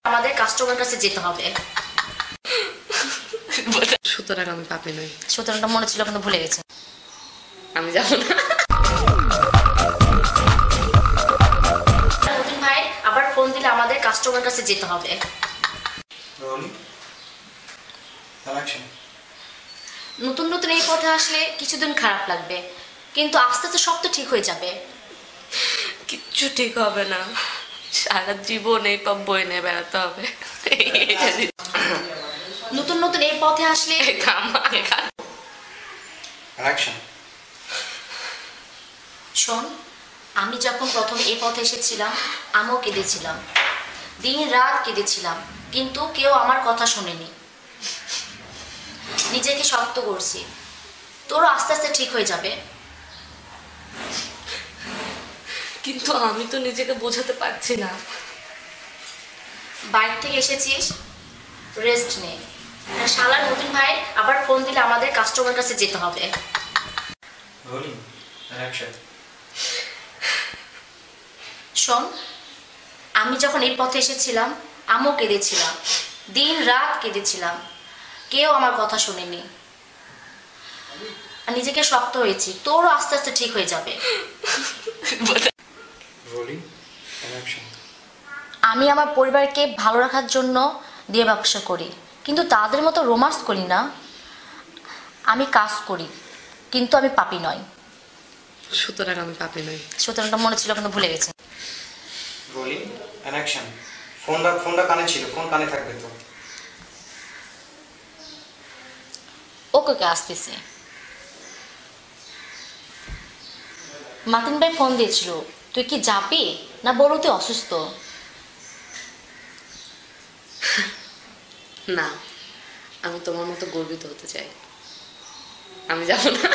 আমাদের কাস্টমার কাছে যেতে হবে। সুতরাং আমি পাপি নই। সুতরাংটা মনে ছিল কিন্তু ভুলে গেছে। আমি যাবো না। নতুন ভাই আবার ফোন দিলে আমাদের কাস্টমার কাছে যেতে হবে। নতুন নতুন এই পথে আসলে কিছুদিন খারাপ লাগবে, কিন্তু আস্তে আস্তে সব তো ঠিক হয়ে যাবে। কিচ্ছু ঠিক হবে না, সারা জীবন এই পথ বয়ে নিয়ে বেড়াতে হবে। নতুন নতুন এই পথে আসলে শোন, আমি যখন প্রথম এই পথে এসেছিলাম আমিও কেঁদেছিলাম, দিন রাত কেঁদেছিলাম, কিন্তু কেউ আমার কথা শোনেনি। নিজেকে শক্ত করছি, তোরও আস্তে আস্তে ঠিক হয়ে যাবে। কিন্তু আমি তো নিজেকে বোঝাতে পারছি না। বাইরে থেকে এসেছিস, রেস্ট নে। শালার নতুন ভাই আবার ফোন দিলে আমাদের কাস্টমার কাছে যেতে হবে। শোন, আমি যখন এই পথে এসেছিলাম আমিও কেঁদেছিলাম, দিন রাত কেঁদেছিলাম, কেউ আমার কথা শোনেনি। নিজেকে শক্ত হয়েছি, তোরও আস্তে আস্তে ঠিক হয়ে যাবে। আমি আমার পরিবারকে ভালো রাখার জন্য দিয়ে ব্যবসা করি, কিন্তু তাদের মতো রোমান্স করি না। আমি কাজ করি, কিন্তু আমি পাপী নই। সুতরাং আমি পাপি নই। সুতরাংটা মনে ছিল কিন্তু ভুলে গেছে। ফোনটা কানে ছিল, ফোন কানে থাকবে তো। ওকে আসতেছি। মাতিন ভাই ফোন দিয়েছিল, তুই কি যাবি না বলো তুই অসুস্থ? না, আমি তোমার মতো গর্বিত হতে চাই। আমি যাবো না।